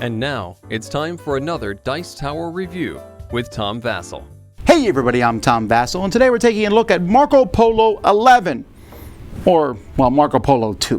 And now, it's time for another Dice Tower review with Tom Vasel. Hey everybody, I'm Tom Vasel, and today we're taking a look at Marco Polo 11, or, well, Marco Polo 2.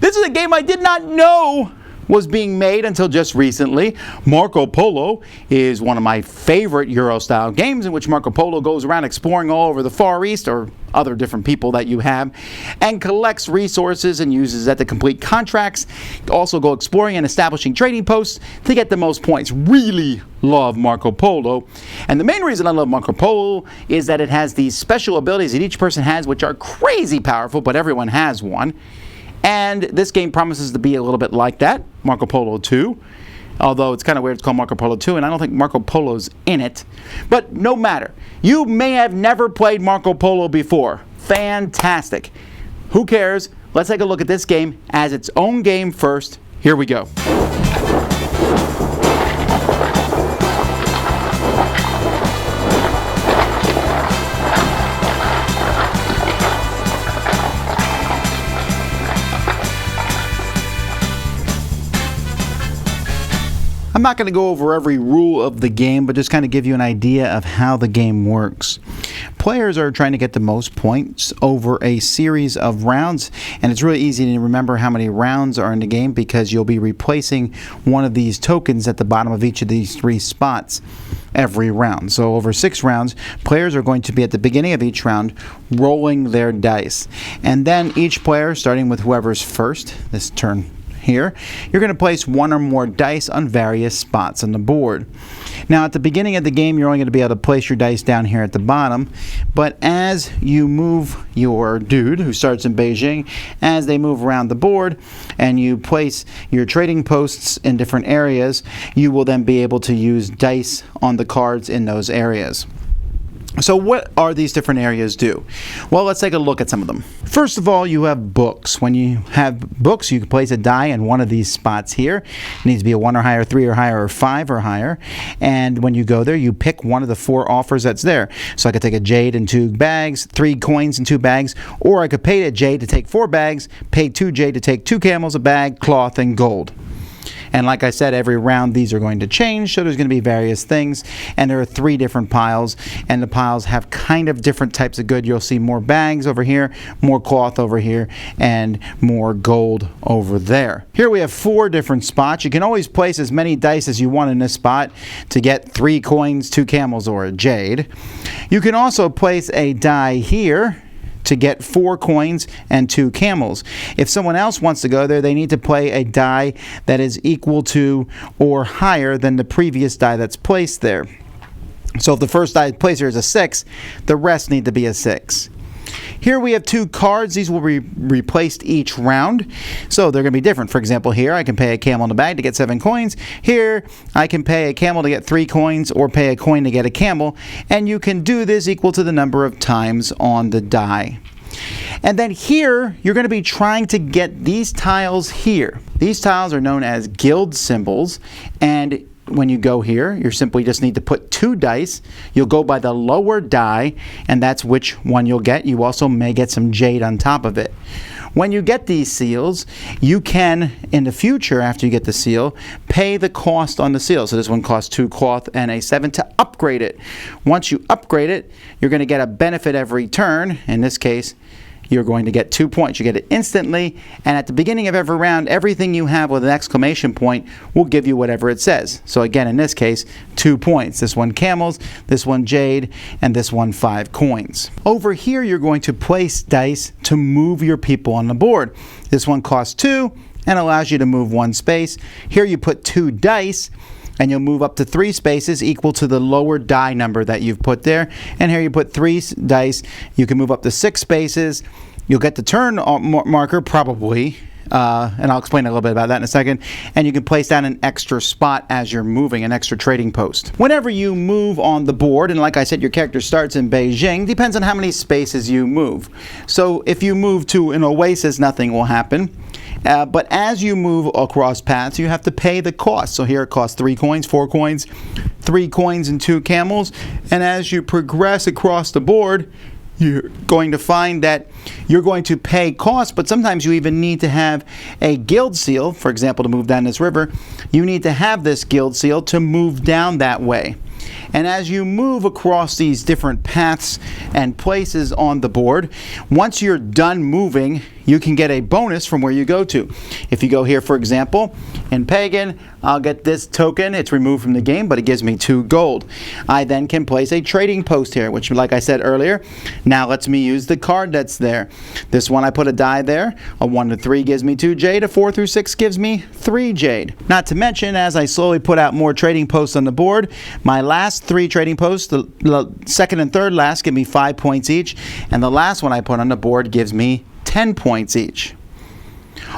This is a game I did not know was being made until just recently. Marco Polo is one of my favorite Euro-style games in which Marco Polo goes around exploring all over the Far East, or other different people that you have, and collects resources and uses that to complete contracts. Also go exploring and establishing trading posts to get the most points. Really love Marco Polo. And the main reason I love Marco Polo is that it has these special abilities that each person has, which are crazy powerful, but everyone has one. And this game promises to be a little bit like that, Marco Polo 2. Although it's kind of weird it's called Marco Polo 2, and I don't think Marco Polo's in it. But no matter. You may have never played Marco Polo before. Fantastic. Who cares? Let's take a look at this game as its own game first. Here we go. I'm not going to go over every rule of the game, but just kind of give you an idea of how the game works. Players are trying to get the most points over a series of rounds, and it's really easy to remember how many rounds are in the game because you'll be replacing one of these tokens at the bottom of each of these three spots every round. So over 6 rounds, players are going to be at the beginning of each round rolling their dice. And then each player, starting with whoever's first, this turn here, you're going to place one or more dice on various spots on the board. Now at the beginning of the game you're only going to be able to place your dice down here at the bottom, but as you move your dude who starts in Beijing, as they move around the board and you place your trading posts in different areas, you will then be able to use dice on the cards in those areas. So what are these different areas do? Well, let's take a look at some of them. First of all, you have books. When you have books, you can place a die in one of these spots here. It needs to be a 1 or higher, 3 or higher, or 5 or higher. And when you go there, you pick one of the 4 offers that's there. So I could take a jade and 2 bags, 3 coins and 2 bags, or I could pay a jade to take 4 bags, pay 2 jade to take 2 camels, a bag, cloth, and gold. And like I said, every round these are going to change, so there's going to be various things. And there are 3 different piles, and the piles have kind of different types of good. You'll see more bags over here, more cloth over here, and more gold over there. Here we have 4 different spots. You can always place as many dice as you want in this spot to get 3 coins, 2 camels, or a jade. You can also place a die here to get 4 coins and 2 camels. If someone else wants to go there, they need to play a die that is equal to or higher than the previous die that's placed there. So if the first die placed here is a 6, the rest need to be a 6. Here we have 2 cards. These will be replaced each round, so they're going to be different. For example, here I can pay a camel in the bag to get 7 coins. Here I can pay a camel to get 3 coins, or pay a coin to get a camel, and you can do this equal to the number of times on the die. And then here you're going to be trying to get these tiles here. These tiles are known as guild symbols, and when you go here, you simply just need to put 2 dice. You'll go by the lower die, and that's which one you'll get. You also may get some jade on top of it. When you get these seals, you can, in the future, after you get the seal, pay the cost on the seal. So this one costs 2 cloth and a 7 to upgrade it. Once you upgrade it, you're going to get a benefit every turn. In this case, you're going to get 2 points. You get it instantly, and at the beginning of every round, everything you have with an exclamation point will give you whatever it says. So again, in this case, 2 points. This one camels, this one jade, and this one 5 coins. Over here, you're going to place dice to move your people on the board. This one costs 2 and allows you to move 1 space. Here you put 2 dice, and you'll move up to 3 spaces equal to the lower die number that you've put there. And here you put 3 dice. You can move up to 6 spaces. You'll get the turn marker, probably, and I'll explain a little bit about that in a second. And you can place down an extra spot as you're moving, an extra trading post. Whenever you move on the board, and like I said, your character starts in Beijing, depends on how many spaces you move. So if you move to an oasis, nothing will happen. But as you move across paths, you have to pay the cost. So here it costs 3 coins, 4 coins, 3 coins, and 2 camels. And as you progress across the board, you're going to find that you're going to pay costs, but sometimes you even need to have a guild seal. For example, to move down this river, you need to have this guild seal to move down that way. And as you move across these different paths and places on the board, once you're done moving, you can get a bonus from where you go to. If you go here, for example, in Pagan, I'll get this token. It's removed from the game, but it gives me 2 gold. I then can place a trading post here, which, like I said earlier, now lets me use the card that's there. This one, I put a die there. A 1 to 3 gives me 2 jade. A 4 through 6 gives me 3 jade. Not to mention, as I slowly put out more trading posts on the board, my last 3 trading posts, the second and third last, give me 5 points each, and the last one I put on the board gives me 10 points each.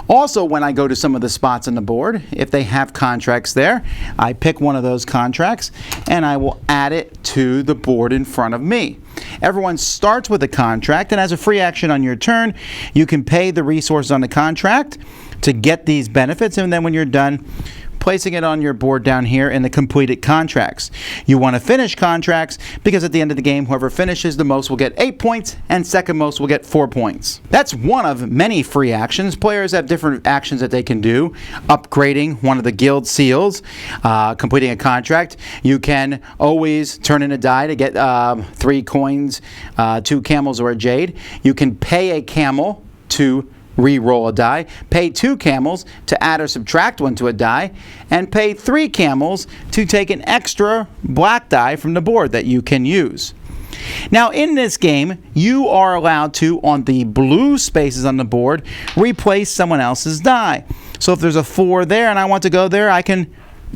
Also, when I go to some of the spots on the board, if they have contracts there, I pick one of those contracts and I will add it to the board in front of me. Everyone starts with a contract, and as a free action on your turn, you can pay the resources on the contract to get these benefits, and then when you're done, placing it on your board down here in the completed contracts. You want to finish contracts because at the end of the game, whoever finishes the most will get 8 points and second most will get 4 points. That's one of many free actions. Players have different actions that they can do. Upgrading one of the guild seals, completing a contract. You can always turn in a die to get 3 coins, 2 camels or a jade. You can pay a camel to re-roll a die, pay 2 camels to add or subtract one to a die, and pay 3 camels to take an extra black die from the board that you can use. Now in this game, you are allowed to, on the blue spaces on the board, replace someone else's die. So if there's a 4 there and I want to go there, I can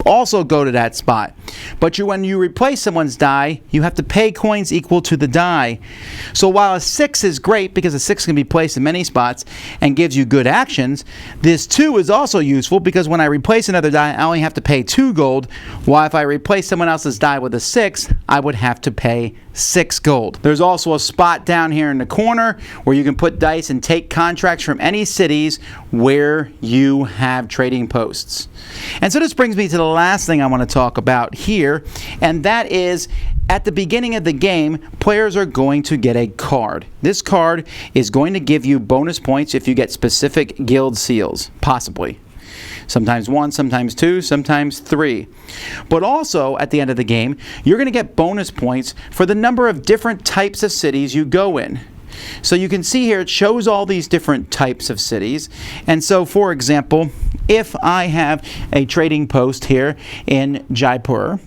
also go to that spot. But when you replace someone's die, you have to pay coins equal to the die. So while a 6 is great because a 6 can be placed in many spots and gives you good actions, this 2 is also useful because when I replace another die, I only have to pay 2 gold, while if I replace someone else's die with a 6, I would have to pay 6 gold. There's also a spot down here in the corner where you can put dice and take contracts from any cities where you have trading posts. And so this brings me to the last thing I want to talk about here, and that is at the beginning of the game, players are going to get a card. This card is going to give you bonus points if you get specific guild seals, possibly. Sometimes 1, sometimes 2, sometimes 3. But also, at the end of the game, you're going to get bonus points for the number of different types of cities you go in. So you can see here it shows all these different types of cities. And so, for example, if I have a trading post here in Jaipur,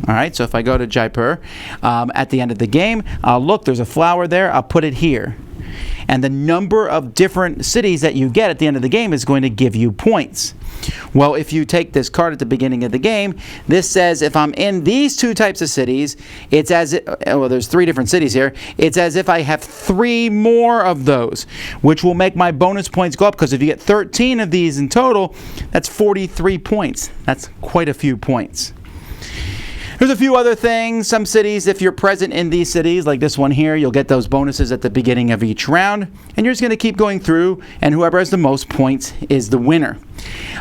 all right, so if I go to Jaipur, at the end of the game, I'll look, there's a flower there, I'll put it here. And the number of different cities that you get at the end of the game is going to give you points. Well, if you take this card at the beginning of the game, this says if I'm in these 2 types of cities, it's as if, well, there's 3 different cities here, it's as if I have 3 more of those, which will make my bonus points go up, because if you get 13 of these in total, that's 43 points. That's quite a few points. There's a few other things. Some cities, if you're present in these cities, like this one here, you'll get those bonuses at the beginning of each round. And you're just going to keep going through, and whoever has the most points is the winner.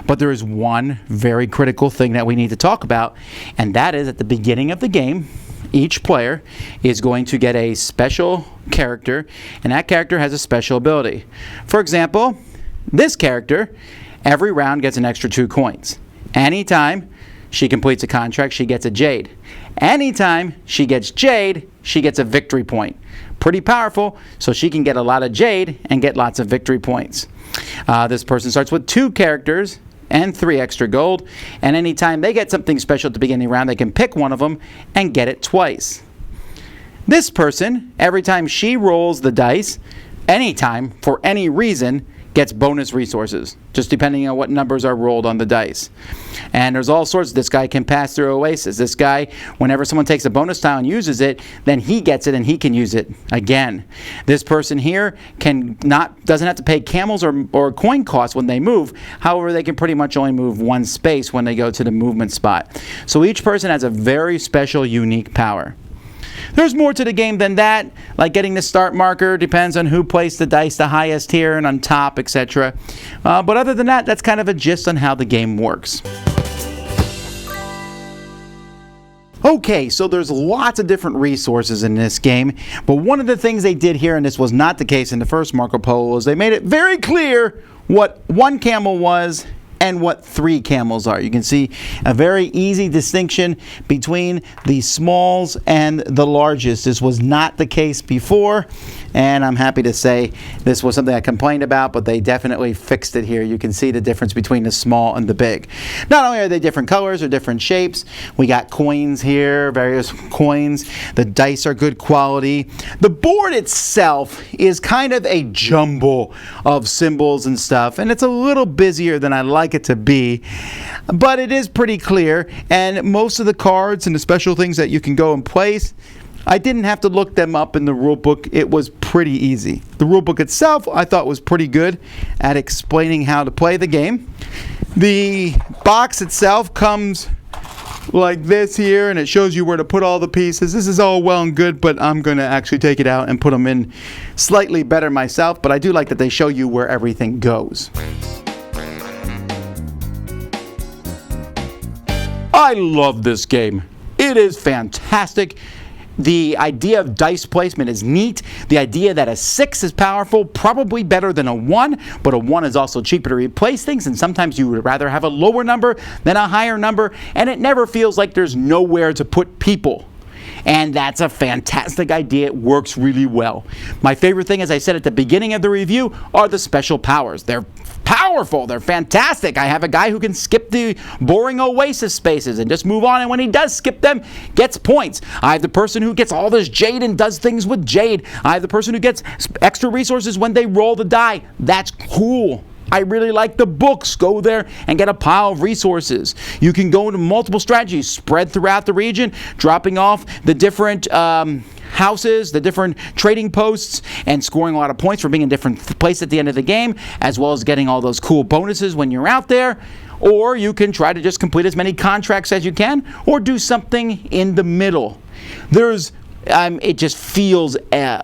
But there is one very critical thing that we need to talk about, and that is at the beginning of the game, each player is going to get a special character, and that character has a special ability. For example, this character, every round gets an extra 2 coins. Anytime she completes a contract, she gets a jade. Anytime she gets jade, she gets a victory point. Pretty powerful, so she can get a lot of jade and get lots of victory points. This person starts with 2 characters and 3 extra gold, and anytime they get something special at the beginning of the round, they can pick one of them and get it twice. This person, every time she rolls the dice, anytime, for any reason, gets bonus resources, just depending on what numbers are rolled on the dice. And there's all sorts. This guy can pass through Oasis. This guy, whenever someone takes a bonus tile and uses it, then he gets it and he can use it again. This person here doesn't have to pay camels or coin costs when they move. However, they can pretty much only move 1 space when they go to the movement spot. So each person has a very special, unique power. There's more to the game than that, like getting the start marker, depends on who placed the dice the highest here and on top, etc. But other than that, that's kind of a gist on how the game works. Okay, so there's lots of different resources in this game, but one of the things they did here, and this was not the case in the first Marco Polo, is they made it very clear what one camel was and what 3 camels are. You can see a very easy distinction between the smalls and the largest. This was not the case before, and I'm happy to say this was something I complained about, but they definitely fixed it here. You can see the difference between the small and the big. Not only are they different colors or different shapes, we got coins here, various coins. The dice are good quality. The board itself is kind of a jumble of symbols and stuff, and it's a little busier than I like it to be, but it is pretty clear, and most of the cards and the special things that you can go and place, I didn't have to look them up in the rule book. It was pretty easy. The rule book itself I thought was pretty good at explaining how to play the game. The box itself comes like this here, and it shows you where to put all the pieces. This is all well and good, but I'm going to actually take it out and put them in slightly better myself, but I do like that they show you where everything goes. I love this game. It is fantastic. The idea of dice placement is neat. The idea that a 6 is powerful, probably better than a 1, but a 1 is also cheaper to replace things, and sometimes you would rather have a lower number than a higher number, and it never feels like there's nowhere to put people. And that's a fantastic idea. It works really well. My favorite thing, as I said at the beginning of the review, are the special powers. They're powerful. They're fantastic. I have a guy who can skip the boring oasis spaces and just move on, and when he does skip them, gets points. I have the person who gets all this jade and does things with jade. I have the person who gets extra resources when they roll the die. That's cool. I really like the books. Go there and get a pile of resources. You can go into multiple strategies spread throughout the region, dropping off the different houses, the different trading posts, and scoring a lot of points for being in different places at the end of the game, as well as getting all those cool bonuses when you're out there. Or you can try to just complete as many contracts as you can, or do something in the middle. It just feels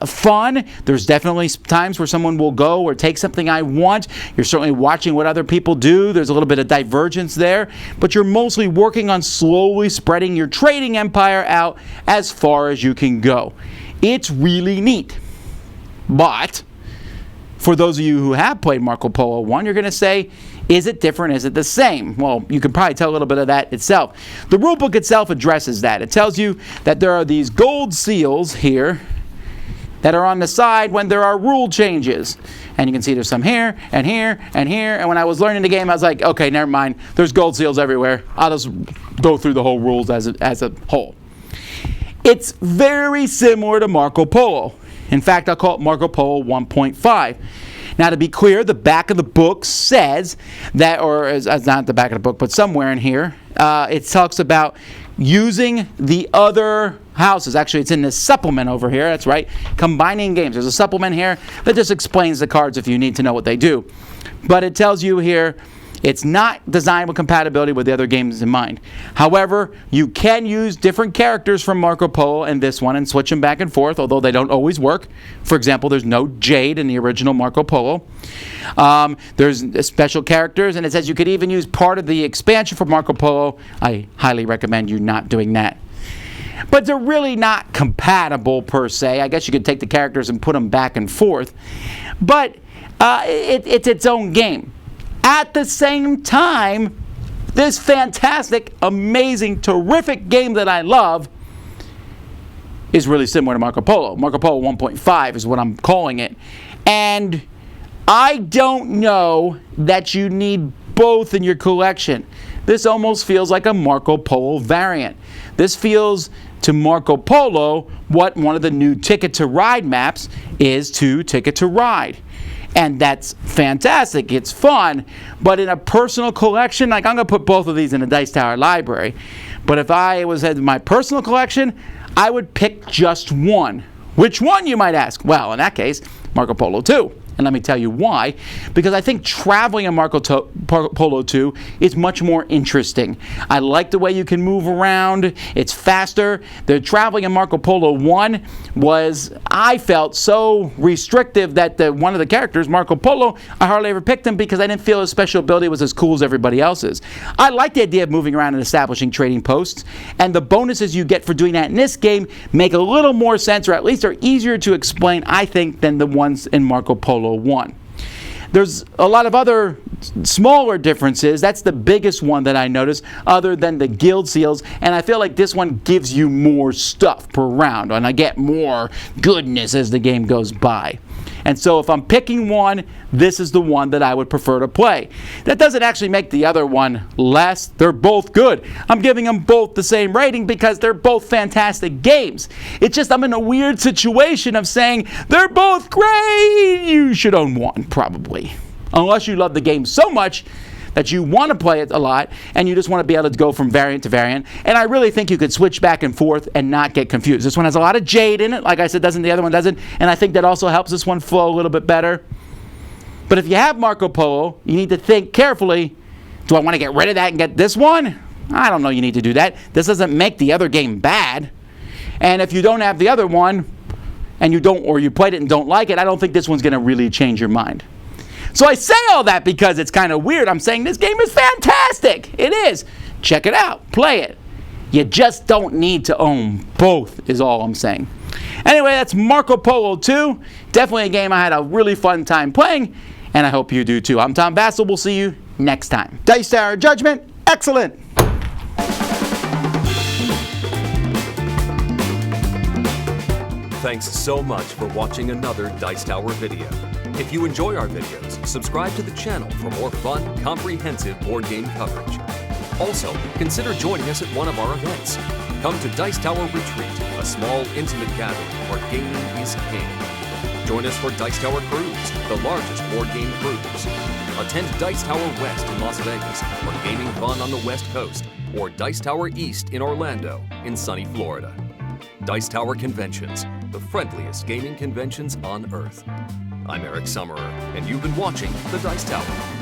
fun. There's definitely times where someone will go or take something I want. You're certainly watching what other people do. There's a little bit of divergence there, but you're mostly working on slowly spreading your trading empire out as far as you can go. It's really neat. But for those of you who have played Marco Polo 1, you're going to say, is it different? Is it the same? Well, you can probably tell a little bit of that itself. The rulebook itself addresses that. It tells you that there are these gold seals here that are on the side when there are rule changes. And you can see there's some here, and here, and here. And when I was learning the game, I was like, okay, never mind. There's gold seals everywhere. I'll just go through the whole rules as a whole. It's very similar to Marco Polo. In fact, I'll call it Marco Polo 1.5. Now, to be clear, the back of the book says that, or it's not the back of the book, but somewhere in here, it talks about using the other houses. Actually, it's in this supplement over here. That's right. Combining games. There's a supplement here that just explains the cards if you need to know what they do. But it tells you here, it's not designed with compatibility with the other games in mind. However, you can use different characters from Marco Polo and this one and switch them back and forth, although they don't always work. For example, there's no jade in the original Marco Polo. There's special characters, and it says you could even use part of the expansion for Marco Polo. I highly recommend you not doing that. But they're really not compatible per se. I guess you could take the characters and put them back and forth. But it's its own game. At the same time, this fantastic, amazing, terrific game that I love is really similar to Marco Polo. Marco Polo 1.5 is what I'm calling it. And I don't know that you need both in your collection. This almost feels like a Marco Polo variant. This feels to Marco Polo what one of the new Ticket to Ride maps is to Ticket to Ride. And that's fantastic. It's fun. But in a personal collection, like I'm going to put both of these in a Dice Tower library. But if I was in my personal collection, I would pick just one. Which one, you might ask? Well, in that case, Marco Polo 2. And let me tell you why. Because I think traveling in Marco Polo 2 is much more interesting. I like the way you can move around. It's faster. The traveling in Marco Polo 1 was, I felt, so restrictive that one of the characters, Marco Polo, I hardly ever picked him because I didn't feel his special ability was as cool as everybody else's. I like the idea of moving around and establishing trading posts, and the bonuses you get for doing that in this game make a little more sense, or at least are easier to explain, I think, than the ones in Marco Polo 1. There's a lot of other smaller differences. That's the biggest one that I noticed, other than the guild seals, and I feel like this one gives you more stuff per round, and I get more goodness as the game goes by. And so if I'm picking one, this is the one that I would prefer to play. That doesn't actually make the other one less. They're both good. I'm giving them both the same rating because they're both fantastic games. It's just I'm in a weird situation of saying they're both great. You should own one, probably. Unless you love the game so much that you want to play it a lot and you just want to be able to go from variant to variant. And I really think you could switch back and forth and not get confused. This one has a lot of jade in it, like I said, the other one doesn't, and I think that also helps this one flow a little bit better. But if you have Marco Polo, you need to think carefully, do I want to get rid of that and get this one? I don't know you need to do that. This doesn't make the other game bad. And if you don't have the other one and you played it and don't like it, I don't think this one's going to really change your mind. So I say all that because it's kind of weird. I'm saying this game is fantastic. It is. Check it out. Play it. You just don't need to own both is all I'm saying. Anyway, that's Marco Polo 2. Definitely a game I had a really fun time playing, and I hope you do too. I'm Tom Vasel. We'll see you next time. Dice Tower Judgment. Excellent. Thanks so much for watching another Dice Tower video. If you enjoy our videos, subscribe to the channel for more fun, comprehensive board game coverage. Also, consider joining us at one of our events. Come to Dice Tower Retreat, a small, intimate gathering where gaming is king. Join us for Dice Tower Cruise, the largest board game cruise. Attend Dice Tower West in Las Vegas for gaming fun on the West Coast, or Dice Tower East in Orlando in sunny Florida. Dice Tower Conventions, the friendliest gaming conventions on Earth. I'm Eric Summerer, and you've been watching The Dice Tower.